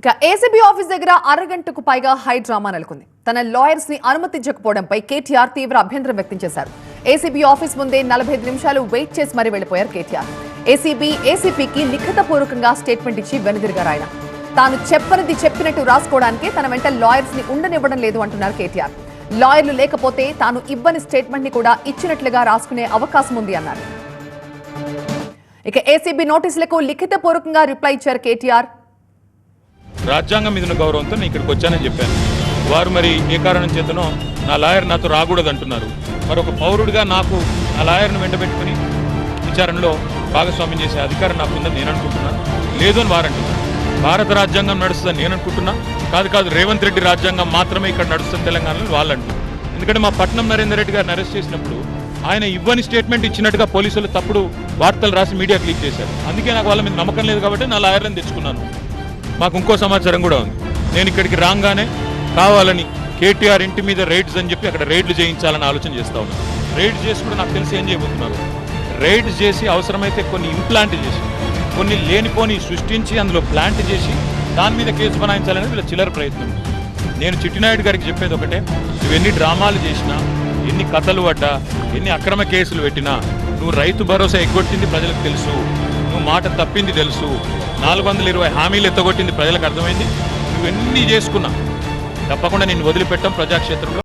ఇక ACB office దగ్గర అరగంటకు పైగా హై డ్రామా నెలకొంది. తన లాయర్స్ ని అనుమతించకపోవడంపై కేటీఆర్ తీవ్ర అభ్యంతరం వ్యక్తం చేశారు. ఏసీబీ ఆఫీస్ ముందే 45 నిమిషాలు వెయిట్ చేసి మరీ వెళ్లిపోయారు కేటీఆర్. ఏసీపీకి లిఖితపూర్వకంగా స్టేట్మెంట్ ఇచ్చి వెనుదిరిగారు ఆయన. తాను చెప్పనిది చెప్పినట్టు రాసుకోవడానికే తన వెంట లాయర్స్ ని ఉండనివ్వడం లేదు అంటున్నారు కేటీఆర్. లాయర్లు లేకపోతే తాను ఇవ్వని స్టేట్మెంట్ ని కూడా ఇచ్చినట్లుగా రాసుకునే అవకాశం ఉంది అన్నారు. ఇక ఏసీబీ నోటీసులకు లిఖితపూర్వకంగా రిప్లై ఇచ్చారు కేటీఆర్. రాజ్యాంగం మీద గౌరవంతో నేను ఇక్కడికి వచ్చానని చెప్పాను. వారు మరి ఏ కారణం చేతనో నా లాయర్ నాతో రాకూడదు అంటున్నారు. మరి ఒక పౌరుడిగా నాకు నా లాయర్ను వెంటబెట్టుకుని విచారణలో భాగస్వామ్యం చేసే అధికారం నాకు ఉందని నేను అనుకుంటున్నాను. లేదు అని వారు అంటున్నారు. భారత రాజ్యాంగం నడుస్తుందని నేను అనుకుంటున్నా. కాదు రేవంత్ రెడ్డి రాజ్యాంగం మాత్రమే ఇక్కడ నడుస్తుంది తెలంగాణలో వాళ్ళు అంటున్నారు. ఎందుకంటే మా పట్నం నరేందర్ రెడ్డి గారిని అరెస్ట్ చేసినప్పుడు ఆయన ఇవ్వని స్టేట్మెంట్ ఇచ్చినట్టుగా పోలీసులు తప్పుడు వార్తలు రాసి మీడియాకి లీక్ చేశారు. అందుకే నాకు వాళ్ళ మీద నమ్మకం లేదు కాబట్టి నా లాయర్లను తెచ్చుకున్నాను. మాకు ఇంకో సమాచారం కూడా ఉంది. నేను ఇక్కడికి రాగానే కావాలని కేటీఆర్ ఇంటి మీద రైడ్స్ అని చెప్పి అక్కడ రైడ్లు చేయించాలని ఆలోచన చేస్తా ఉన్నాను. రైడ్ చేసి కూడా నాకు తెలిసి ఏం చేయబోతున్నారు, రైడ్ చేసి అవసరమైతే కొన్ని ఇంప్లాంట్ చేసి కొన్ని లేనిపోని సృష్టించి అందులో ప్లాంట్ చేసి దాని మీద కేసు బనాయించాలనేది వీళ్ళ చిల్లర ప్రయత్నం. నేను చిట్టినాయుడు గారికి చెప్పేది ఒకటే, నువ్వు ఎన్ని డ్రామాలు చేసినా, ఎన్ని కథలు పడ్డా, ఎన్ని అక్రమ కేసులు పెట్టినా, నువ్వు రైతు భరోసా ఎగ్గొట్టింది ప్రజలకు తెలుసు, నువ్వు మాట తప్పింది తెలుసు, 420 హామీలు ఎత్తగొట్టింది ప్రజలకు అర్థమైంది. నువ్వెన్ని చేసుకున్నా తప్పకుండా నిన్ను వదిలిపెట్టాం ప్రజాక్షేత్రంలో.